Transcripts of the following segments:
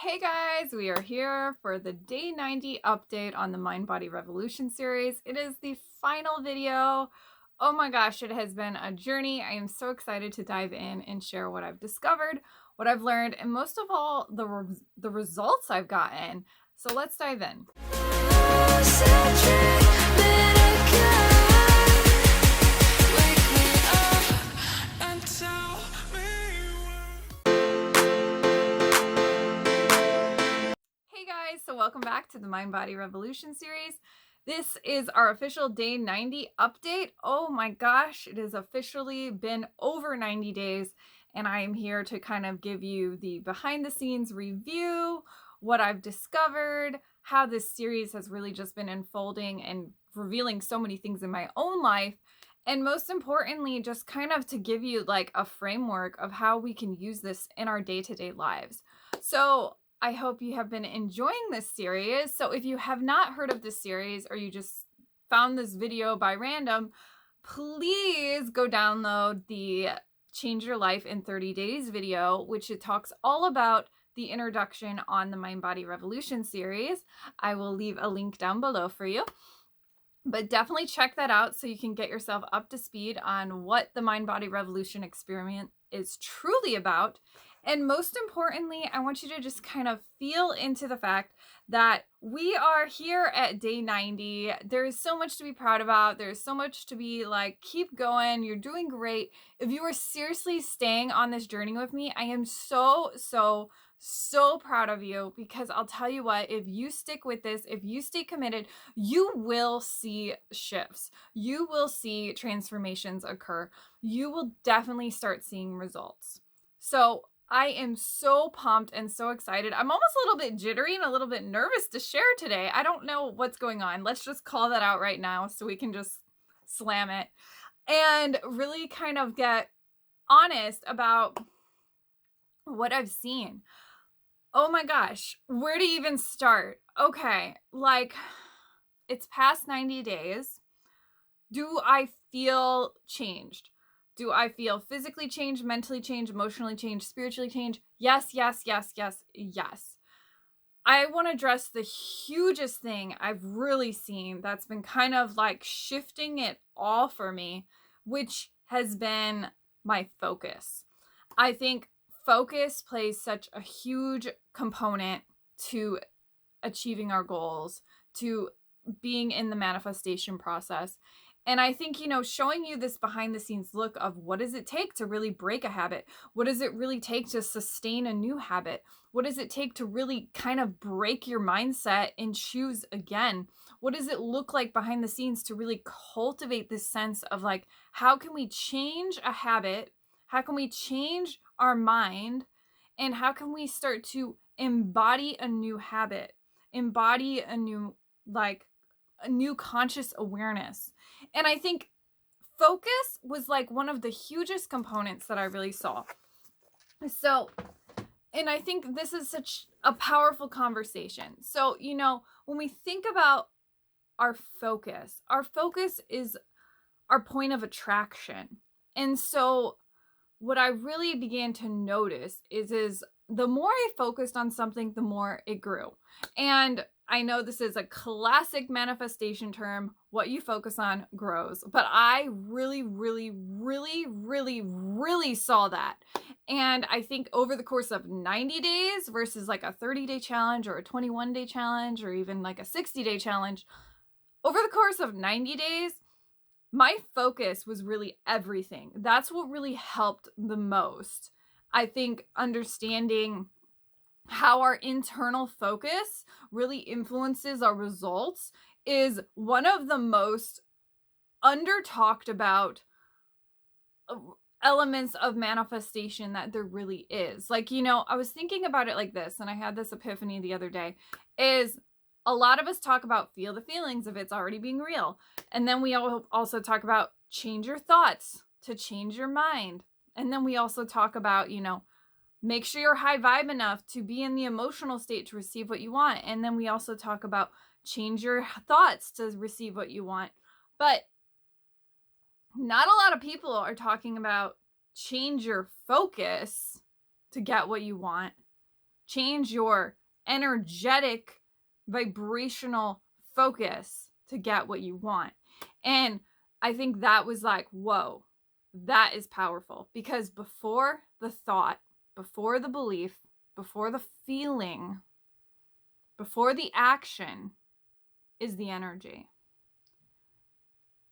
Hey guys, we are here for the day 90 update on the Mind Body Revolution series. It is the final video. Oh my gosh, it has been a journey. I am so excited to dive in and share what I've discovered, what I've learned, and most of all, the results I've gotten. So let's dive in. Hey guys, so welcome back to the Mind Body Revolution series. This is our official day 90 update. Oh my gosh, it has officially been over 90 days, and I am here to kind of give you the behind the scenes review, what I've discovered, how this series has really just been unfolding and revealing so many things in my own life. And most importantly, just kind of to give you like a framework of how we can use this in our day-to-day lives. So I hope you have been enjoying this series. So if you have not heard of this series or you just found this video by random, please go download the Change Your Life in 30 Days video, which it talks all about the introduction on the Mind Body Revolution series. I will leave a link down below for you. But definitely check that out so you can get yourself up to speed on what the Mind Body Revolution experiment is truly about. And most importantly, I want you to just kind of feel into the fact that we are here at day 90. There is so much to be proud about. There's so much to be like, keep going. You're doing great. If you are seriously staying on this journey with me, I am so proud of you, because I'll tell you what, if you stick with this, if you stay committed, you will see shifts. You will see transformations occur. You will definitely start seeing results. So I am so pumped and so excited. I'm almost a little bit jittery and a little bit nervous to share today. I don't know what's going on. Let's just call that out right now so we can just slam it and really kind of get honest about what I've seen. Oh my gosh, where to even start? Okay, like it's past 90 days. Do I feel changed? Do I feel physically changed, mentally changed, emotionally changed, spiritually changed? Yes, yes, yes, yes, yes. I want to address the hugest thing I've really seen that's been kind of like shifting it all for me, which has been my focus. I think focus plays such a huge component to achieving our goals, to being in the manifestation process. And I think, showing you this behind the scenes look of what does it take to really break a habit? What does it really take to sustain a new habit? What does it take to really kind of break your mindset and choose again? What does it look like behind the scenes to really cultivate this sense of like, how can we change a habit? How can we change our mind? And how can we start to embody a new habit? Embody a new conscious awareness. And I think focus was like one of the hugest components that I really saw. So, and I think this is such a powerful conversation. So, when we think about our focus is our point of attraction. And so what I really began to notice is the more I focused on something, the more it grew. And I know this is a classic manifestation term. What you focus on grows. But I really saw that. And I think over the course of 90 days versus like a 30-day challenge or a 21-day challenge or even like a 60-day challenge, over the course of 90 days, my focus was really everything. That's what really helped the most. I think understanding how our internal focus really influences our results is one of the most under talked about elements of manifestation that there really is. Like, I was thinking about it like this, and I had this epiphany the other day, is a lot of us talk about feel the feelings of it's already being real. And then we also talk about change your thoughts to change your mind. And then we also talk about, make sure you're high vibe enough to be in the emotional state to receive what you want. And then we also talk about change your thoughts to receive what you want. But not a lot of people are talking about change your focus to get what you want. change your energetic, vibrational focus to get what you want. And I think that was like, whoa, that is powerful, because before the thought, before the belief, before the feeling, before the action is the energy.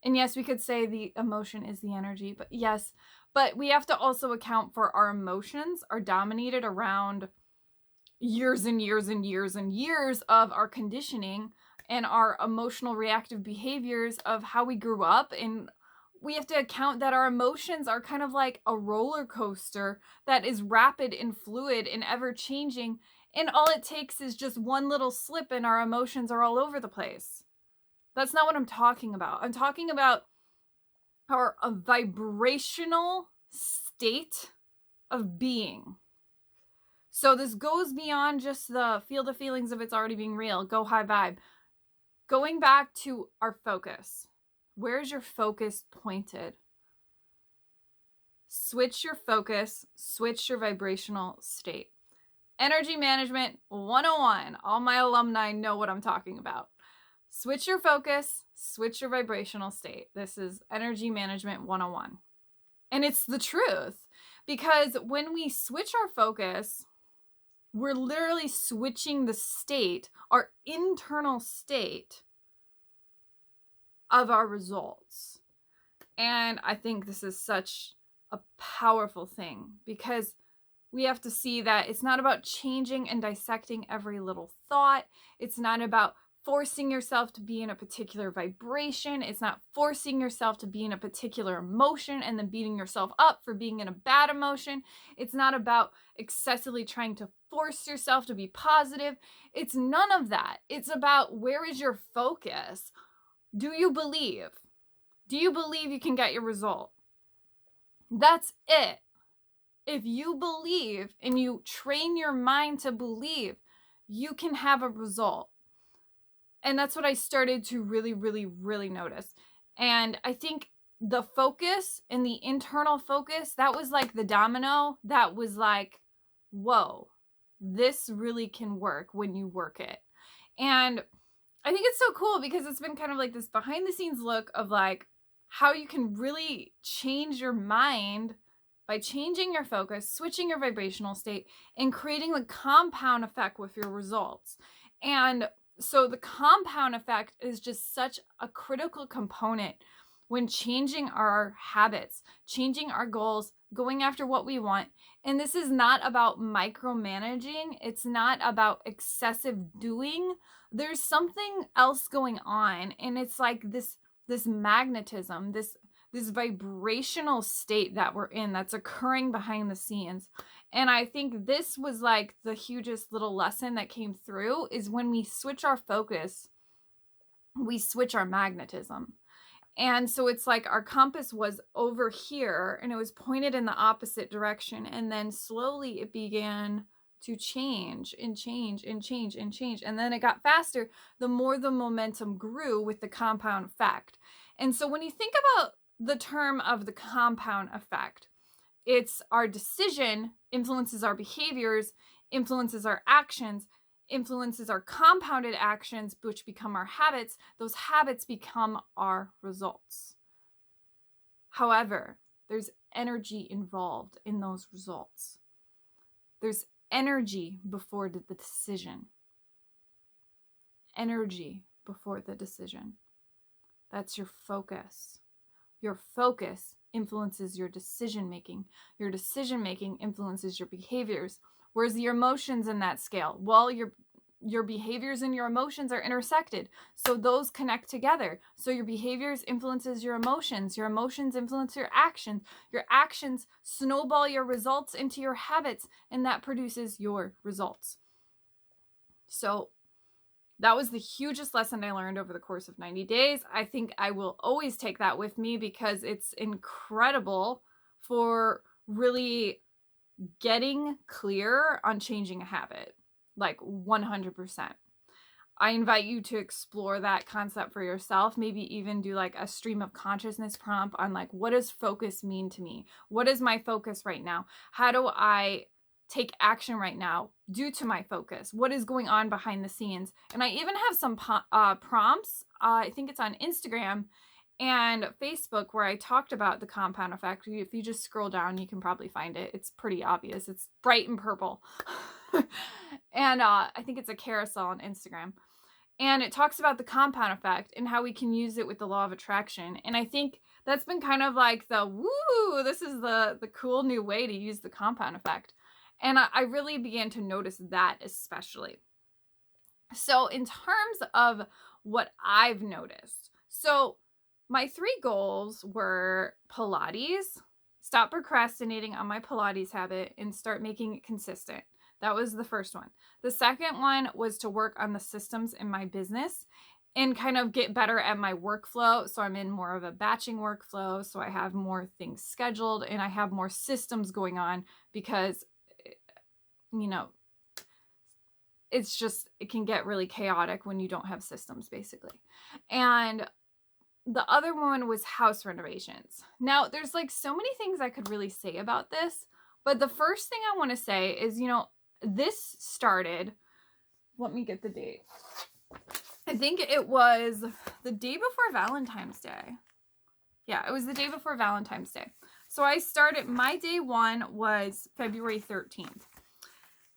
And yes, we could say the emotion is the energy, but yes, but we have to also account for our emotions are dominated around years and years and years and years of our conditioning and our emotional reactive behaviors of how we grew up. And we have to account that our emotions are kind of like a roller coaster that is rapid and fluid and ever changing. And all it takes is just one little slip and our emotions are all over the place. That's not what I'm talking about. I'm talking about a vibrational state of being. So this goes beyond just the feel the feelings of it's already being real, go high vibe. Going back to our focus. Where's your focus pointed? Switch your focus, switch your vibrational state. Energy Management 101. All my alumni know what I'm talking about. Switch your focus, switch your vibrational state. This is Energy Management 101. And it's the truth, because when we switch our focus, we're literally switching the state, our internal state of our results. And I think this is such a powerful thing, because we have to see that it's not about changing and dissecting every little thought. It's not about forcing yourself to be in a particular vibration. It's not forcing yourself to be in a particular emotion and then beating yourself up for being in a bad emotion. It's not about excessively trying to force yourself to be positive. It's none of that. It's about, where is your focus? Do you believe? Do you believe you can get your result? That's it. If you believe and you train your mind to believe, you can have a result. And that's what I started to really, really, really notice. And I think the focus and the internal focus, that was like the domino that was like, whoa, this really can work when you work it. And I think it's so cool, because it's been kind of like this behind the scenes look of like how you can really change your mind by changing your focus, switching your vibrational state, and creating the compound effect with your results. And so the compound effect is just such a critical component when changing our habits, changing our goals, going after what we want. And this is not about micromanaging. It's not about excessive doing. There's something else going on. And it's like this magnetism, this vibrational state that we're in that's occurring behind the scenes. And I think this was like the hugest little lesson that came through, is when we switch our focus, we switch our magnetism. And so it's like our compass was over here and it was pointed in the opposite direction. And then slowly it began to change and change and change and change. And then it got faster the more the momentum grew with the compound effect. And so when you think about the term of the compound effect, it's our decision influences our behaviors, influences our actions, influences our compounded actions, which become our habits. Those habits become our results. However, there's energy involved in those results. There's energy before the decision. Energy before the decision. That's your focus. Your focus influences your decision making. Your decision making influences your behaviors. Where's your emotions in that scale? Well, your behaviors and your emotions are intersected. So those connect together. So your behaviors influences your emotions influence your actions snowball your results into your habits, and that produces your results. So that was the hugest lesson I learned over the course of 90 days. I think I will always take that with me, because it's incredible for really getting clear on changing a habit, like 100%. I invite you to explore that concept for yourself. Maybe even do like a stream of consciousness prompt on like, what does focus mean to me? What is my focus right now? How do I take action right now due to my focus? What is going on behind the scenes? And I even have some prompts. I think it's on Instagram and Facebook where I talked about the compound effect. If you just scroll down, you can probably find it. It's pretty obvious. It's bright and purple. And I think it's a carousel on Instagram. And it talks about the compound effect and how we can use it with the law of attraction. And I think that's been kind of like the, woo, this is the cool new way to use the compound effect. And I really began to notice that especially. So in terms of what I've noticed, so my 3 goals were Pilates, stop procrastinating on my Pilates habit, and start making it consistent. That was the first one. The second one was to work on the systems in my business and kind of get better at my workflow. So I'm in more of a batching workflow. So I have more things scheduled and I have more systems going on because, you know, it's just, it can get really chaotic when you don't have systems, basically. And the other one was house renovations. Now, there's like so many things I could really say about this, but the first thing I want to say is, you know, this started, let me get the date. I think it was the day before Valentine's Day. Yeah, it was the day before Valentine's Day. So I started, my day 1 was February 13th.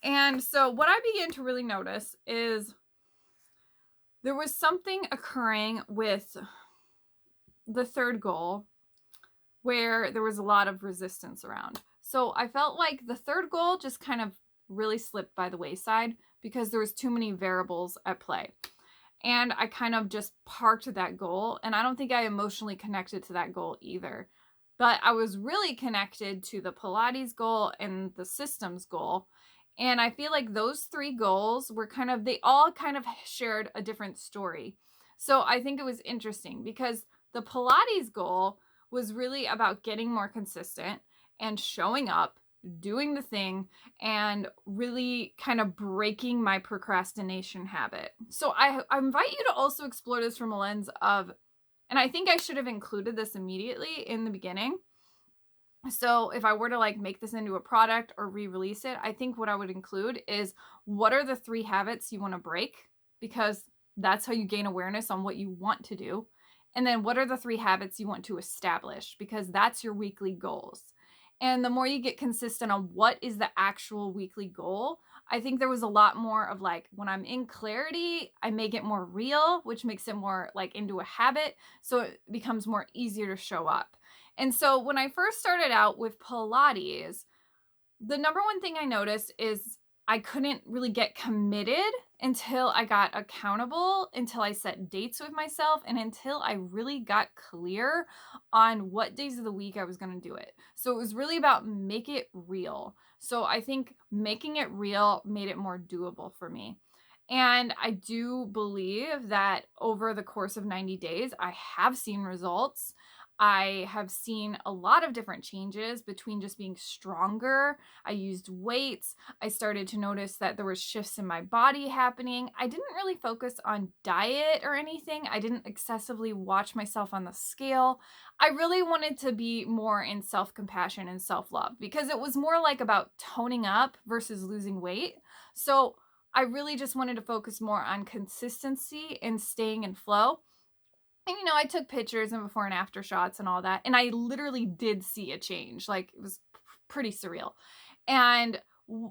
And so what I began to really notice is there was something occurring with the 3rd goal where there was a lot of resistance around. So I felt like the 3rd goal just kind of really slipped by the wayside because there was too many variables at play. And I kind of just parked that goal. And I don't think I emotionally connected to that goal either. But I was really connected to the Pilates goal and the systems goal. And I feel like those 3 goals were kind of, they all kind of shared a different story. So I think it was interesting because the Pilates goal was really about getting more consistent and showing up, doing the thing, and really kind of breaking my procrastination habit. So I invite you to also explore this from a lens of, and I think I should have included this immediately in the beginning. So if I were to like make this into a product or re-release it, I think what I would include is what are the 3 habits you want to break? Because that's how you gain awareness on what you want to do. And then what are the 3 habits you want to establish? Because that's your weekly goals. And the more you get consistent on what is the actual weekly goal, I think there was a lot more of like, when I'm in clarity, I make it more real, which makes it more like into a habit. So it becomes more easier to show up. And so when I first started out with Pilates, the number one thing I noticed is I couldn't really get committed until I got accountable, until I set dates with myself, and until I really got clear on what days of the week I was going to do it. So it was really about make it real. So I think making it real made it more doable for me. And I do believe that over the course of 90 days, I have seen results. I have seen a lot of different changes between just being stronger. I used weights. I started to notice that there were shifts in my body happening. I didn't really focus on diet or anything. I didn't excessively watch myself on the scale. I really wanted to be more in self-compassion and self-love because it was more like about toning up versus losing weight. So I really just wanted to focus more on consistency and staying in flow. And, you know, I took pictures and before and after shots and all that. And I literally did see a change. Like, it was pretty surreal. And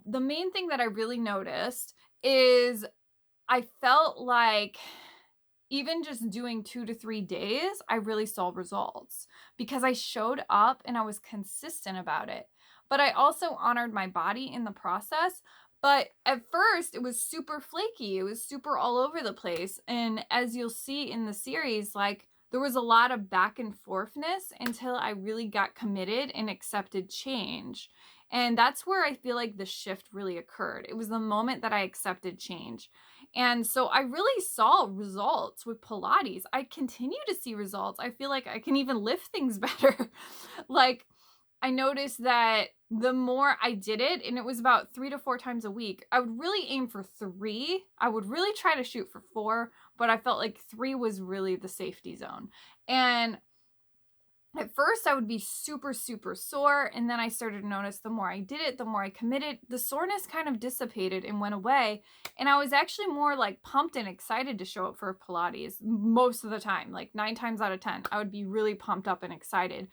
the main thing that I really noticed is I felt like even just doing 2 to 3 days, I really saw results because I showed up and I was consistent about it. But I also honored my body in the process. But at first, it was super flaky. It was super all over the place. And as you'll see in the series, like, there was a lot of back and forthness until I really got committed and accepted change. And that's where I feel like the shift really occurred. It was the moment that I accepted change. And so I really saw results with Pilates. I continue to see results. I feel like I can even lift things better. Like, I noticed that the more I did it, and it was about 3 to 4 times a week, I would really aim for 3. I would really try to shoot for 4, but I felt like 3 was really the safety zone. And At first, I would be super, super sore. And then I started to notice the more I did it, the more I committed, the soreness kind of dissipated and went away. And I was actually more like pumped and excited to show up for Pilates most of the time. Like 9 times out of 10, I would be really pumped up and excited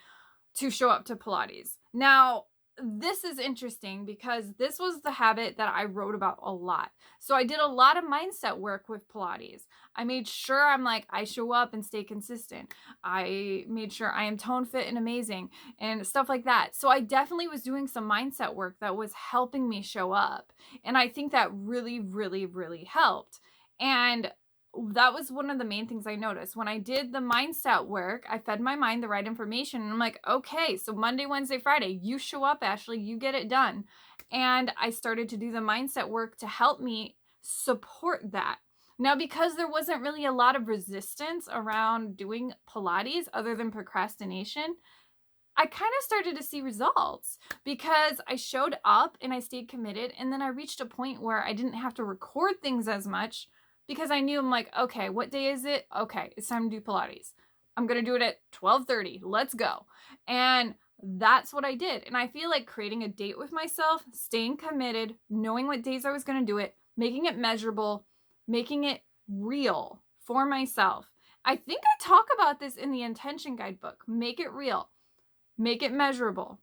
to show up to Pilates. Now, this is interesting because this was the habit that I wrote about a lot. So I did a lot of mindset work with Pilates. I made sure I show up and stay consistent. I made sure I am tone fit and amazing and stuff like that. So I definitely was doing some mindset work that was helping me show up. And I think that really, really, really helped. And that was one of the main things I noticed. When I did the mindset work, I fed my mind the right information. And I'm like, okay, so Monday, Wednesday, Friday, you show up, Ashley, you get it done. And I started to do the mindset work to help me support that. Now, because there wasn't really a lot of resistance around doing Pilates other than procrastination, I kind of started to see results because I showed up and I stayed committed. And then I reached a point where I didn't have to record things as much because I knew I'm like, okay, what day is it? Okay, it's time to do Pilates. I'm going to do it at 12:30. Let's go. And that's what I did. And I feel like creating a date with myself, staying committed, knowing what days I was going to do it, making it measurable, making it real for myself. I think I talk about this in the intention guidebook. Make it real. Make it measurable.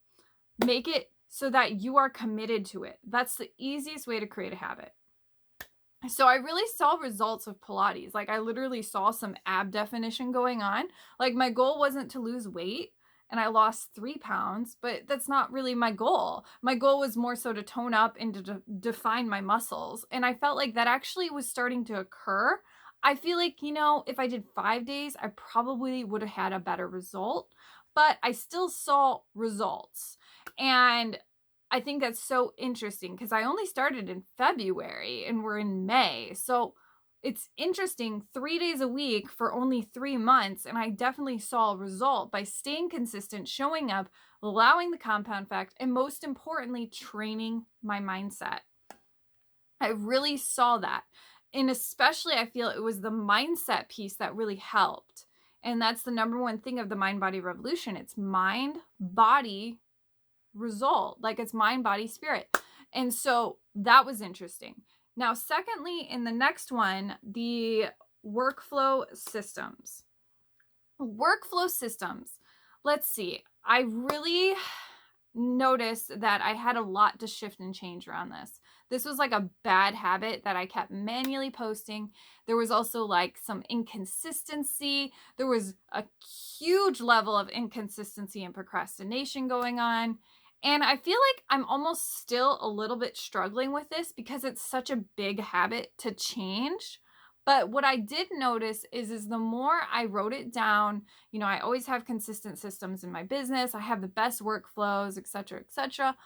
Make it so that you are committed to it. That's the easiest way to create a habit. So I really saw results of Pilates. Like I literally saw some ab definition going on. Like my goal wasn't to lose weight and I lost 3 pounds, but that's not really my goal. My goal was more so to tone up and to define my muscles. And I felt like that actually was starting to occur. I feel like, if I did 5 days, I probably would have had a better result, but I still saw results. And I think that's so interesting because I only started in February and we're in May. So it's interesting, 3 days a week for only 3 months. And I definitely saw a result by staying consistent, showing up, allowing the compound effect, and most importantly, training my mindset. I really saw that. And especially, I feel it was the mindset piece that really helped. And that's the number one thing of the mind body revolution. It's mind, body, result. Like it's mind, body, spirit. And so that was interesting. Now, secondly, in the next one, the workflow systems. Workflow systems. Let's see. I really noticed that I had a lot to shift and change around this. This was like a bad habit that I kept manually posting. There was also like some inconsistency. There was a huge level of inconsistency and procrastination going on. And I feel like I'm almost still a little bit struggling with this because it's such a big habit to change. But what I did notice is the more I wrote it down, I always have consistent systems in my business. I have the best workflows, et cetera, et cetera.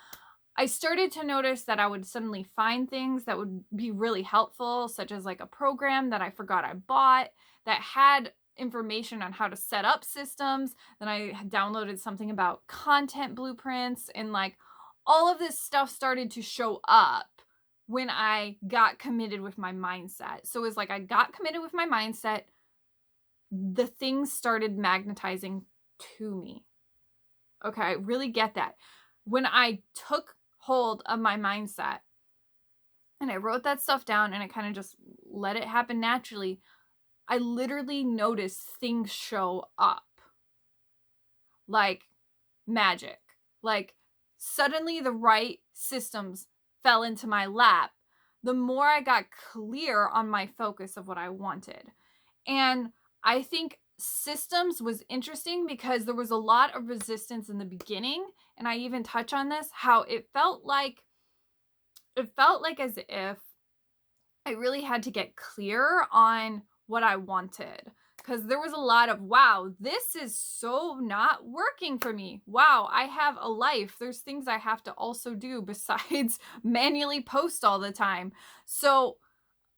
I started to notice that I would suddenly find things that would be really helpful, such as like a program that I forgot I bought that had information on how to set up systems. Then I downloaded something about content blueprints, and like all of this stuff started to show up when I got committed with my mindset. So it was like I got committed with my mindset. The things started magnetizing to me. Okay, I really get that. When I took hold of my mindset and I wrote that stuff down and I kind of just let it happen naturally, I literally noticed things show up like magic. Like suddenly the right systems fell into my lap the more I got clear on my focus of what I wanted. And I think systems was interesting because there was a lot of resistance in the beginning. And I even touch on this, how it felt like as if I really had to get clear on what I wanted. Because there was a lot of, wow, this is so not working for me. Wow, I have a life. There's things I have to also do besides manually post all the time. So,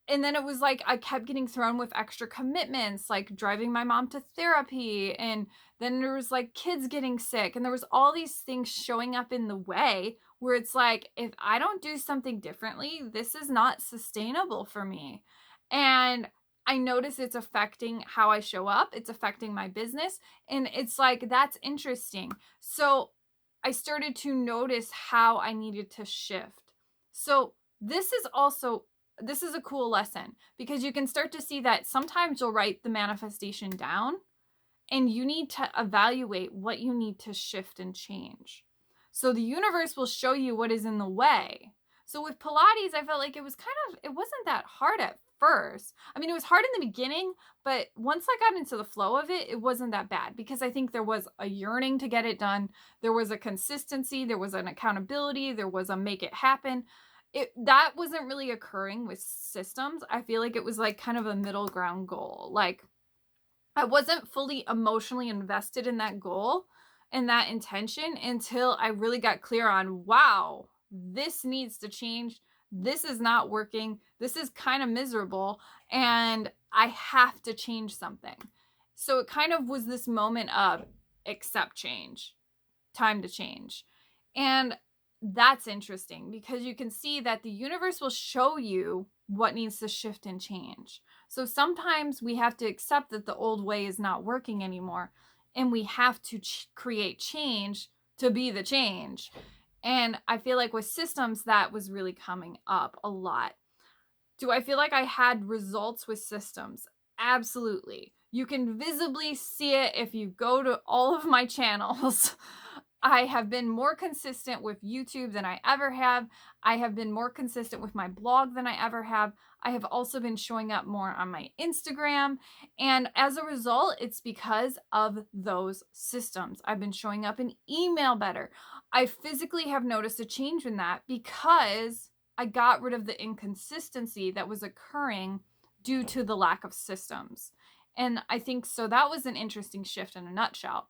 and then it was like I kept getting thrown with extra commitments, like driving my mom to therapy. And then there was like kids getting sick. And there was all these things showing up in the way where it's like, if I don't do something differently, this is not sustainable for me. And I notice it's affecting how I show up. It's affecting my business. And it's like, that's interesting. So I started to notice how I needed to shift. So this is a cool lesson, because you can start to see that sometimes you'll write the manifestation down and you need to evaluate what you need to shift and change. So the universe will show you what is in the way. So with Pilates, I felt like it wasn't that hard at first. I mean, it was hard in the beginning, but once I got into the flow of it, it wasn't that bad, because I think there was a yearning to get it done. There was a consistency, there was an accountability, there was a make it happen. That wasn't really occurring with systems. I feel like it was like kind of a middle ground goal. Like, I wasn't fully emotionally invested in that goal and that intention until I really got clear on, wow, this needs to change. This is not working. This is kind of miserable, and I have to change something. So it kind of was this moment of accept change, time to change. And that's interesting, because you can see that the universe will show you what needs to shift and change. So sometimes we have to accept that the old way is not working anymore, and we have to create change to be the change. And I feel like with systems, that was really coming up a lot. Do I feel like I had results with systems? Absolutely. You can visibly see it if you go to all of my channels. I have been more consistent with YouTube than I ever have. I have been more consistent with my blog than I ever have. I have also been showing up more on my Instagram. And as a result, it's because of those systems. I've been showing up in email better. I physically have noticed a change in that, because I got rid of the inconsistency that was occurring due to the lack of systems. And I think so that was an interesting shift in a nutshell,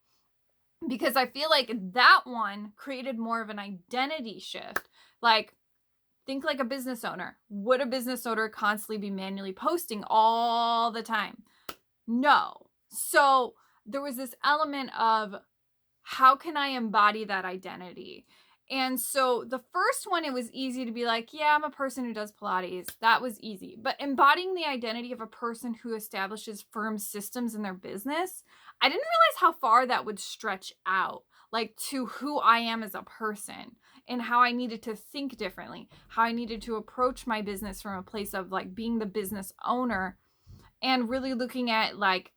because I feel like that one created more of an identity shift. Like, think like a business owner. Would a business owner constantly be manually posting all the time? No. So there was this element of, how can I embody that identity? And so the first one, it was easy to be like, yeah, I'm a person who does Pilates. That was easy. But embodying the identity of a person who establishes firm systems in their business, I didn't realize how far that would stretch out, like to who I am as a person, and how I needed to think differently, how I needed to approach my business from a place of like being the business owner, and really looking at like,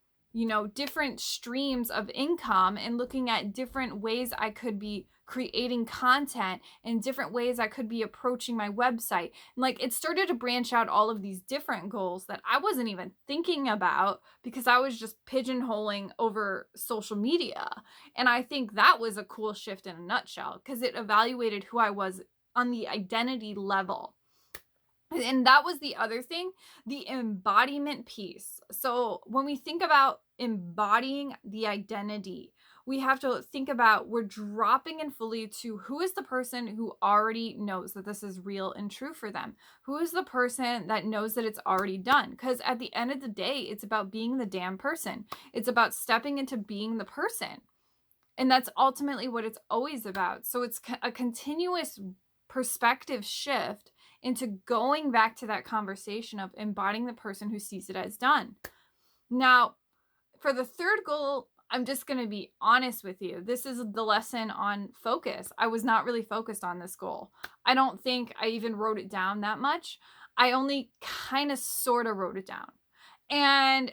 different streams of income, and looking at different ways I could be creating content, and different ways I could be approaching my website. And like, it started to branch out all of these different goals that I wasn't even thinking about, because I was just pigeonholing over social media. And I think that was a cool shift in a nutshell, because it evaluated who I was on the identity level. And that was the other thing, the embodiment piece. So when we think about embodying the identity, we have to think about, we're dropping in fully to who is the person who already knows that this is real and true for them. Who is the person that knows that it's already done? Because at the end of the day, it's about being the damn person. It's about stepping into being the person. And that's ultimately what it's always about. So it's a continuous perspective shift into going back to that conversation of embodying the person who sees it as done. Now, for the third goal, I'm just going to be honest with you. This is the lesson on focus. I was not really focused on this goal. I don't think I even wrote it down that much. I only kind of sort of wrote it down. And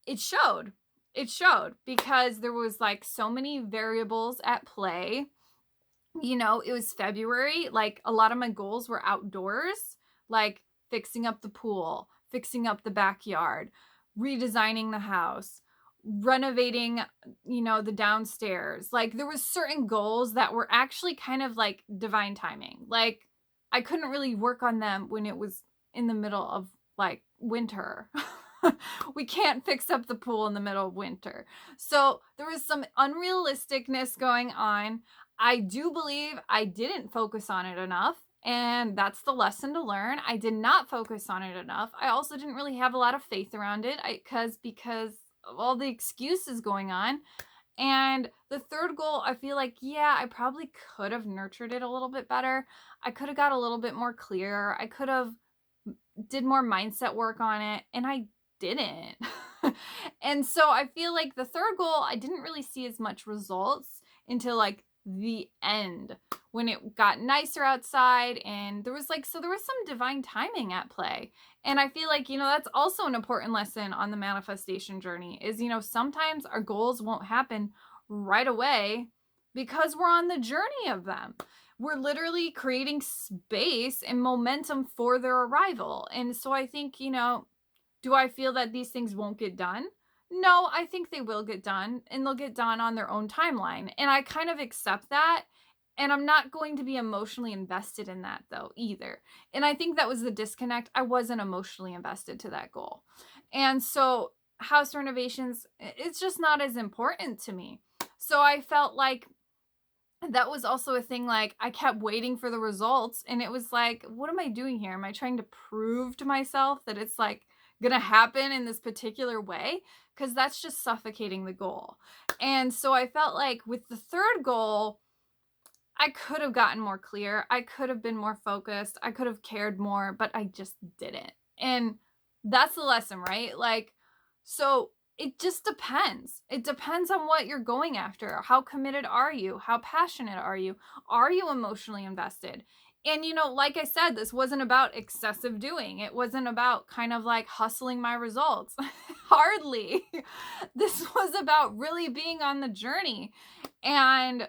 it showed. It showed, because there was like so many variables at play. It was February. Like, a lot of my goals were outdoors, like fixing up the pool, fixing up the backyard, redesigning the house, renovating, the downstairs. Like, there was certain goals that were actually kind of like divine timing. Like, I couldn't really work on them when it was in the middle of like winter. We can't fix up the pool in the middle of winter. So there was some unrealisticness going on. I do believe I didn't focus on it enough, and that's the lesson to learn. I did not focus on it enough. I also didn't really have a lot of faith around it, because of all the excuses going on. And the third goal, I feel like, yeah, I probably could have nurtured it a little bit better. I could have got a little bit more clear. I could have did more mindset work on it, and I didn't. And so I feel like the third goal, I didn't really see as much results until like the end, when it got nicer outside, and there was some divine timing at play. And I feel like, that's also an important lesson on the manifestation journey is, sometimes our goals won't happen right away because we're on the journey of them. We're literally creating space and momentum for their arrival. And so I think, do I feel that these things won't get done? No, I think they will get done, and they'll get done on their own timeline. And I kind of accept that. And I'm not going to be emotionally invested in that though either. And I think that was the disconnect. I wasn't emotionally invested to that goal. And so house renovations, it's just not as important to me. So I felt like that was also a thing. Like, I kept waiting for the results, and it was like, what am I doing here? Am I trying to prove to myself that it's like gonna happen in this particular way? Because that's just suffocating the goal. And so I felt like with the third goal, I could have gotten more clear. I could have been more focused. I could have cared more, but I just didn't. And that's the lesson, right? Like, so it just depends. It depends on what you're going after. How committed are you? How passionate are you? Are you emotionally invested? And, like I said, this wasn't about excessive doing. It wasn't about kind of like hustling my results. Hardly. This was about really being on the journey and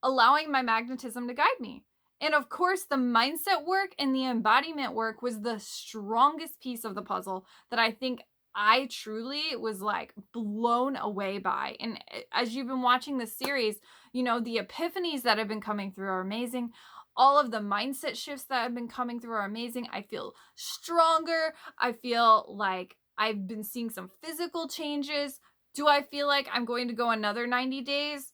allowing my magnetism to guide me. And of course, the mindset work and the embodiment work was the strongest piece of the puzzle that I think I truly was like blown away by. And as you've been watching this series, the epiphanies that have been coming through are amazing. All of the mindset shifts that have been coming through are amazing. I feel stronger. I feel like I've been seeing some physical changes. Do I feel like I'm going to go another 90 days?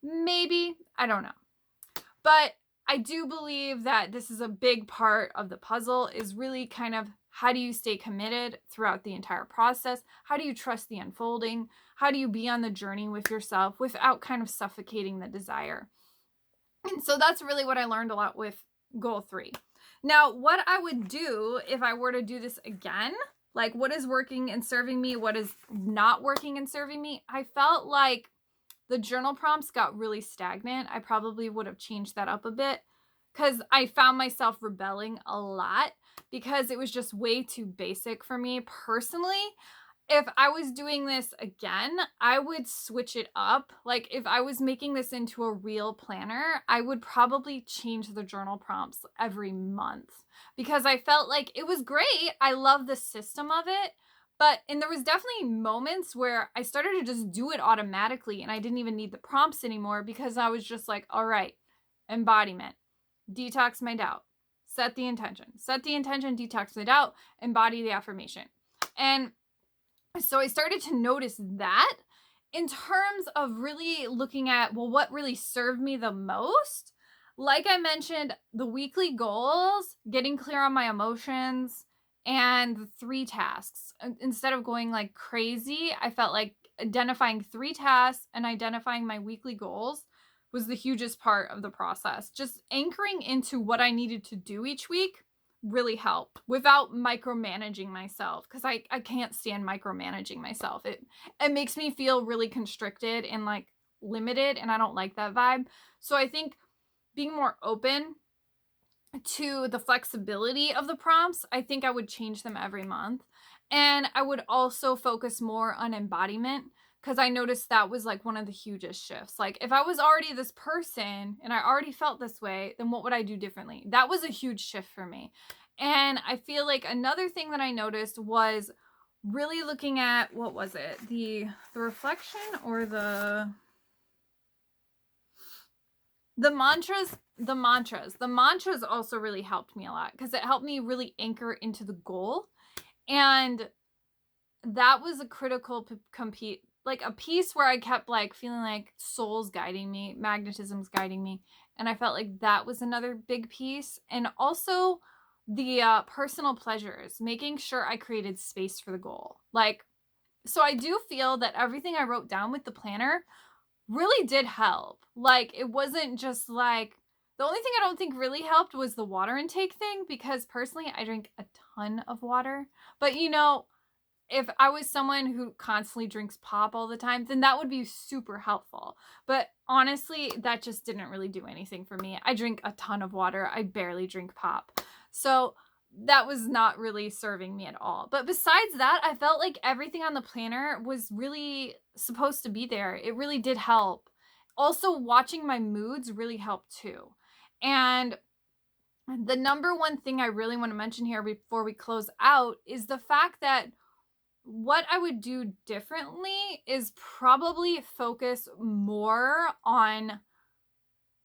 Maybe. I don't know. But I do believe that this is a big part of the puzzle, is really kind of how do you stay committed throughout the entire process? How do you trust the unfolding? How do you be on the journey with yourself without kind of suffocating the desire? And so that's really what I learned a lot with goal 3. Now, what I would do if I were to do this again, like what is working and serving me, what is not working and serving me, I felt like the journal prompts got really stagnant. I probably would have changed that up a bit because I found myself rebelling a lot because it was just way too basic for me personally. If I was doing this again, I would switch it up. Like if I was making this into a real planner, I would probably change the journal prompts every month because I felt like it was great. I love the system of it. And there was definitely moments where I started to just do it automatically and I didn't even need the prompts anymore because I was just like, all right, embodiment, detox my doubt, set the intention, detox my doubt, embody the affirmation. And so I started to notice that in terms of really looking at, well, what really served me the most? Like I mentioned, the weekly goals, getting clear on my emotions, and the 3 tasks. Instead of going like crazy, I felt like identifying 3 tasks and identifying my weekly goals was the hugest part of the process. Just anchoring into what I needed to do each week really helped without micromanaging myself, because I can't stand micromanaging myself. It makes me feel really constricted and like limited, and I don't like that vibe. So I think being more open to the flexibility of the prompts, I think I would change them every month. And I would also focus more on embodiment, because I noticed that was like one of the hugest shifts. Like if I was already this person and I already felt this way, then what would I do differently? That was a huge shift for me. And I feel like another thing that I noticed was really looking at, what was it? The reflection or the mantras. The mantras also really helped me a lot because it helped me really anchor into the goal. And that was a critical like a piece where I kept like feeling like soul's guiding me, magnetism's guiding me. And I felt like that was another big piece. And also the personal pleasures, making sure I created space for the goal. Like, so I do feel that everything I wrote down with the planner really did help. Like, it wasn't just like, the only thing I don't think really helped was the water intake thing, because personally I drink a ton of water. But if I was someone who constantly drinks pop all the time, then that would be super helpful. But honestly, that just didn't really do anything for me. I drink a ton of water. I barely drink pop. So that was not really serving me at all. But besides that, I felt like everything on the planner was really supposed to be there. It really did help. Also, watching my moods really helped too. And the number one thing I really want to mention here before we close out is the fact that what I would do differently is probably focus more on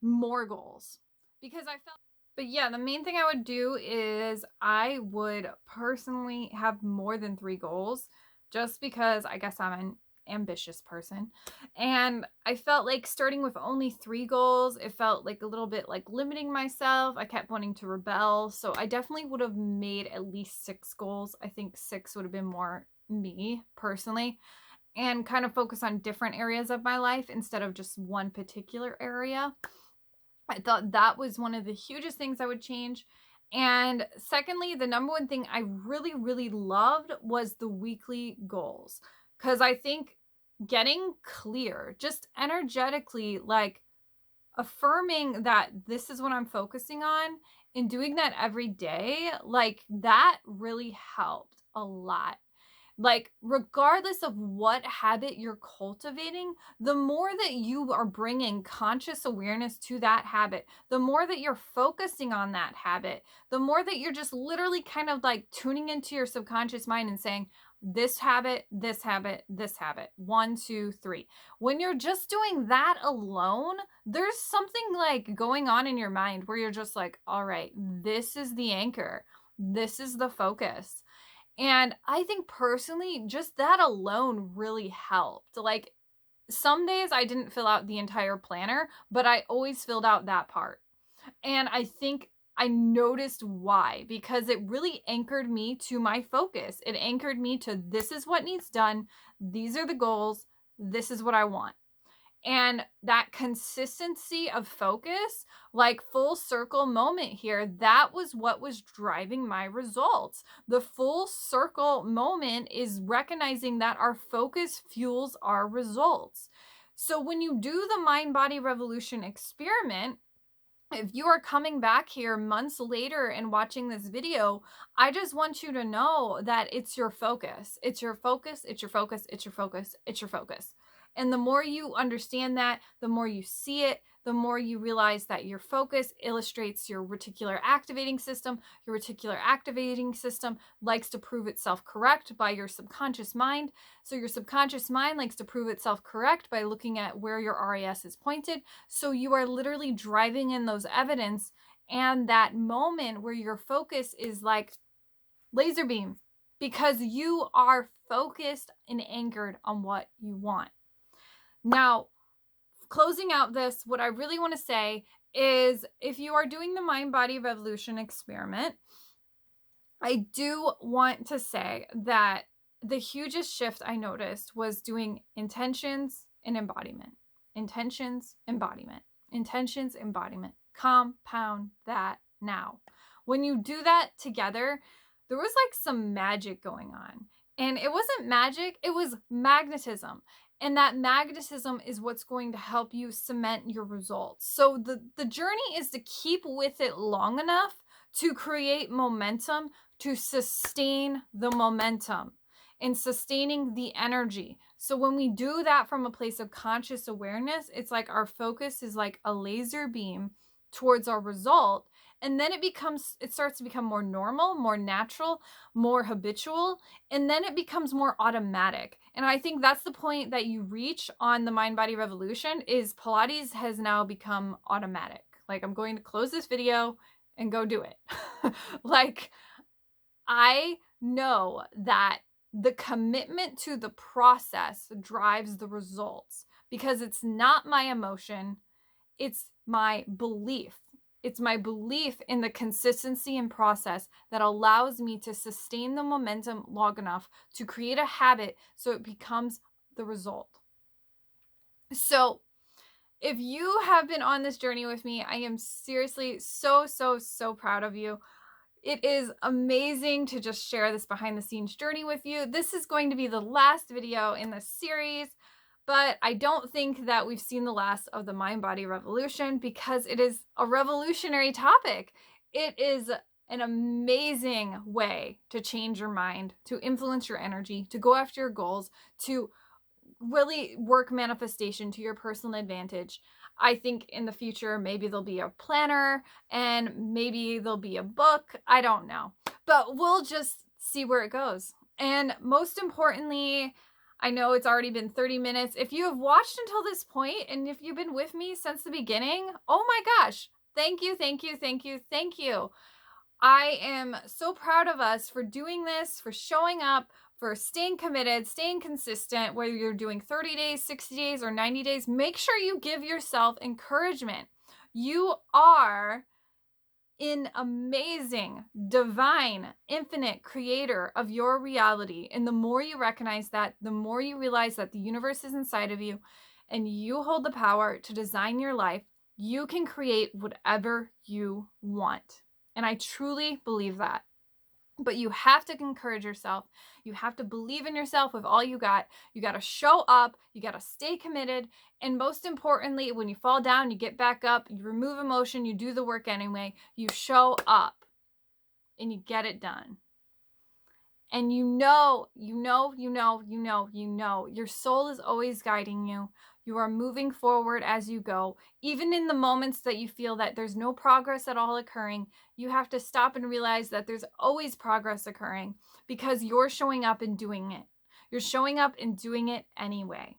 more goals, because I felt, but yeah, the main thing I would do is I would personally have more than 3 goals, just because I guess I'm an ambitious person. And I felt like starting with only 3 goals, it felt like a little bit like limiting myself. I kept wanting to rebel. So I definitely would have made at least 6 goals. I think 6 would have been more me personally, and kind of focus on different areas of my life instead of just one particular area. I thought that was one of the hugest things I would change. And secondly, the number one thing I really, really loved was the weekly goals. Because I think getting clear, just energetically, like affirming that this is what I'm focusing on and doing that every day, like that really helped a lot. Like, regardless of what habit you're cultivating, the more that you are bringing conscious awareness to that habit, the more that you're focusing on that habit, the more that you're just literally kind of like tuning into your subconscious mind and saying, this habit, this habit, this habit, 1, 2, 3. When you're just doing that alone, there's something like going on in your mind where you're just like, all right, this is the anchor. This is the focus. And I think personally, just that alone really helped. Like, some days I didn't fill out the entire planner, but I always filled out that part. And I think I noticed why, because it really anchored me to my focus. It anchored me to, this is what needs done. These are the goals. This is what I want. And that consistency of focus, like full circle moment here, that was what was driving my results. The full circle moment is recognizing that our focus fuels our results. So when you do the mind body revolution experiment, if you are coming back here months later and watching this video, I just want you to know that it's your focus. It's your focus. It's your focus. It's your focus. It's your focus. And the more you understand that, the more you see it, the more you realize that your focus illustrates your reticular activating system. Your reticular activating system likes to prove itself correct by your subconscious mind. So your subconscious mind likes to prove itself correct by looking at where your RAS is pointed. So you are literally driving in those evidence, and that moment where your focus is like laser beam, because you are focused and anchored on what you want. Now, closing out this, what I really want to say is, if you are doing the mind body revolution experiment, I do want to say that the hugest shift I noticed was doing intentions and embodiment. Intentions, embodiment. Intentions, embodiment. Compound that now. When you do that together, there was like some magic going on. And it wasn't magic, it was magnetism. And that magnetism is what's going to help you cement your results. So the journey is to keep with it long enough to create momentum, to sustain the momentum and sustaining the energy. So when we do that from a place of conscious awareness, it's like our focus is like a laser beam towards our result. And then it starts to become more normal, more natural, more habitual, and then it becomes more automatic. And I think that's the point that you reach on the mind body revolution, is Pilates has now become automatic. Like, I'm going to close this video and go do it. Like, I know that the commitment to the process drives the results, because it's not my emotion, it's my belief. It's my belief in the consistency and process that allows me to sustain the momentum long enough to create a habit so it becomes the result. So if you have been on this journey with me, I am seriously so, so, so proud of you. It is amazing to just share this behind the scenes journey with you. This is going to be the last video in this series, but I don't think that we've seen the last of the mind-body revolution because it is a revolutionary topic. It is an amazing way to change your mind, to influence your energy, to go after your goals, to really work manifestation to your personal advantage. I think in the future, maybe there'll be a planner and maybe there'll be a book. I don't know, but we'll just see where it goes. And most importantly, I know it's already been 30 minutes. If you have watched until this point and if you've been with me since the beginning, oh my gosh, thank you, thank you, thank you, thank you. I am so proud of us for doing this, for showing up, for staying committed, staying consistent, whether you're doing 30 days, 60 days, or 90 days. Make sure you give yourself encouragement. You are an amazing, divine, infinite creator of your reality. And the more you recognize that, the more you realize that the universe is inside of you and you hold the power to design your life, you can create whatever you want. And I truly believe that. But you have to encourage yourself. You have to believe in yourself with all you got. You got to show up. You got to stay committed. And most importantly, when you fall down, you get back up, you remove emotion, you do the work anyway. You show up and you get it done. And your soul is always guiding you. You are moving forward as you go. Even in the moments that you feel that there's no progress at all occurring, you have to stop and realize that there's always progress occurring because you're showing up and doing it. You're showing up and doing it anyway.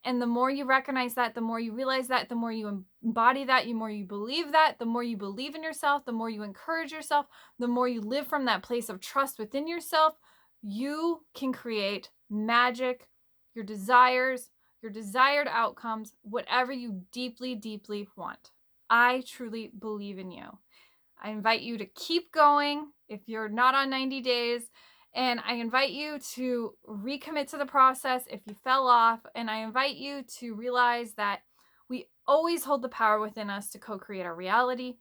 And the more you recognize that, the more you realize that, the more you embody that, the more you believe that, the more you believe in yourself, the more you encourage yourself, the more you live from that place of trust within yourself, you can create magic, your desires, your desired outcomes, whatever you deeply, deeply want. I truly believe in you. I invite you to keep going if you're not on 90 days. And I invite you to recommit to the process if you fell off. And I invite you to realize that we always hold the power within us to co-create our reality.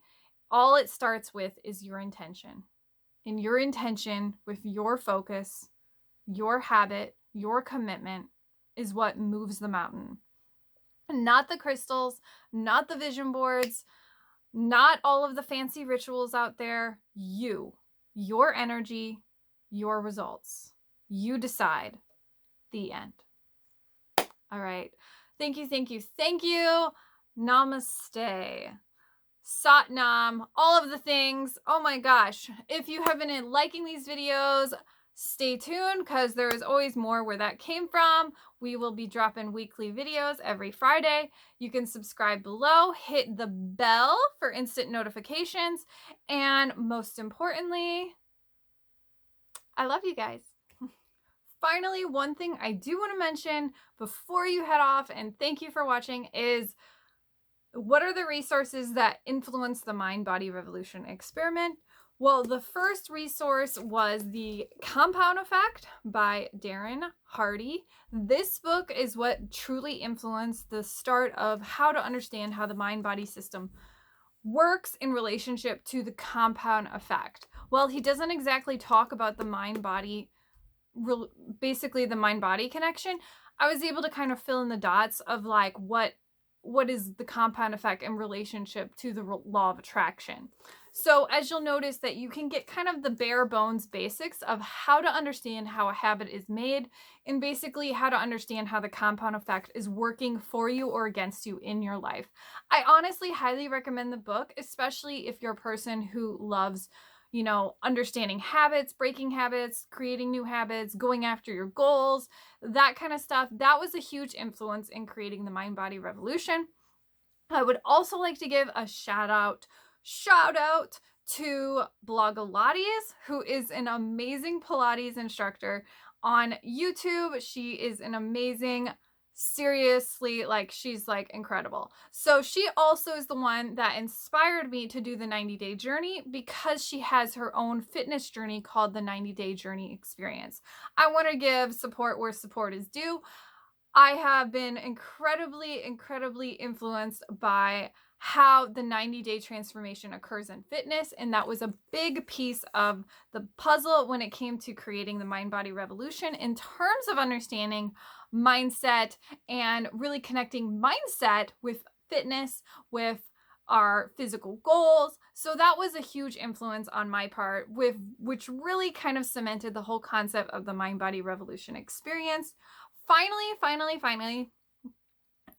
All it starts with is your intention. And your intention with your focus, your habit, your commitment is what moves the mountain. Not the crystals, not the vision boards, not all of the fancy rituals out there. You, your energy, your results. You decide. The end. All right. Thank you, thank you, thank you. Namaste. Satnam, all of the things. Oh my gosh. If you have been liking these videos, stay tuned because there is always more where that came from. We will be dropping weekly videos every Friday. You can subscribe below, hit the bell for instant notifications, and most importantly, I love you guys. Finally, one thing I do want to mention before you head off, and thank you for watching, is what are the resources that influence the Mind-Body Revolution experiment? Well, the first resource was The Compound Effect by Darren Hardy. This book is what truly influenced the start of how to understand how the mind-body system works in relationship to the compound effect. Well, he doesn't exactly talk about the mind-body, basically the mind-body connection. I was able to kind of fill in the dots of like what is the compound effect in relationship to the law of attraction. So as you'll notice that you can get kind of the bare bones basics of how to understand how a habit is made and basically how to understand how the compound effect is working for you or against you in your life. I honestly highly recommend the book, especially if you're a person who loves, you know, understanding habits, breaking habits, creating new habits, going after your goals, that kind of stuff. That was a huge influence in creating the Mind-Body Revolution. I would also like to give a shout out to Blogilates, who is an amazing Pilates instructor on YouTube. She is an amazing, seriously, like she's like incredible. So she also is the one that inspired me to do the 90-day journey because she has her own fitness journey called the 90-day journey experience. I want to give support where support is due. I have been incredibly influenced by how the 90-day transformation occurs in fitness. And that was a big piece of the puzzle when it came to creating the Mind Body Revolution in terms of understanding mindset and really connecting mindset with fitness, with our physical goals. So that was a huge influence on my part, which really kind of cemented the whole concept of the Mind Body Revolution experience. Finally,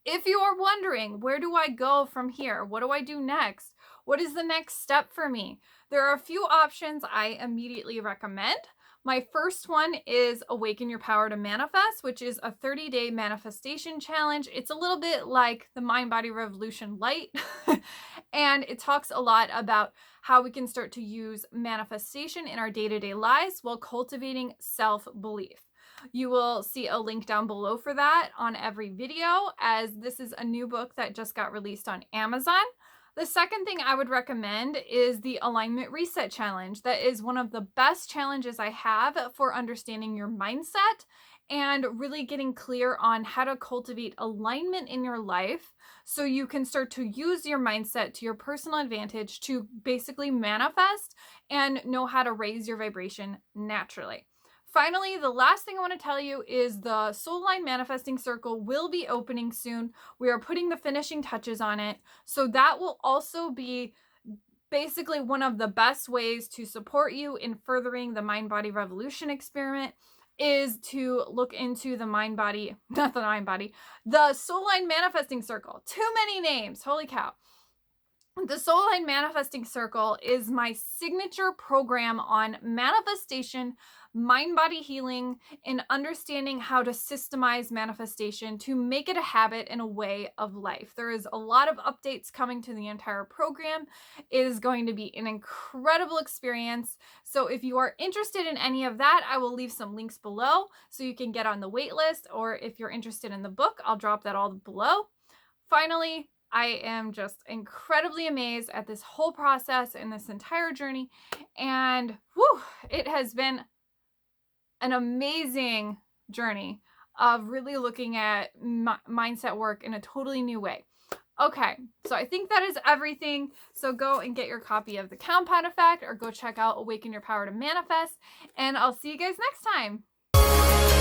if you are wondering, where do I go from here? What do I do next? What is the next step for me? There are a few options I immediately recommend. My first one is Awaken Your Power to Manifest, which is a 30-day manifestation challenge. It's a little bit like the Mind Body Revolution Light, and it talks a lot about how we can start to use manifestation in our day-to-day lives while cultivating self-belief. You will see a link down below for that on every video, as this is a new book that just got released on Amazon. The second thing I would recommend is the Alignment Reset Challenge. That is one of the best challenges I have for understanding your mindset and really getting clear on how to cultivate alignment in your life so you can start to use your mindset to your personal advantage to basically manifest and know how to raise your vibration naturally. Finally, the last thing I want to tell you is the Soul Line Manifesting Circle will be opening soon. We are putting the finishing touches on it. So that will also be basically one of the best ways to support you in furthering the Mind Body Revolution experiment, is to look into the the Soul Line Manifesting Circle. Too many names. Holy cow. The Soul Line Manifesting Circle is my signature program on manifestation, mind-body healing, and understanding how to systemize manifestation to make it a habit and a way of life. There is a lot of updates coming to the entire program. It is going to be an incredible experience. So if you are interested in any of that, I will leave some links below so you can get on the wait list, or if you're interested in the book, I'll drop that all below. Finally, I am just incredibly amazed at this whole process and this entire journey. And it has been an amazing journey of really looking at mindset work in a totally new way. Okay, so I think that is everything. So go and get your copy of The Compound Effect, or go check out Awaken Your Power to Manifest, and I'll see you guys next time.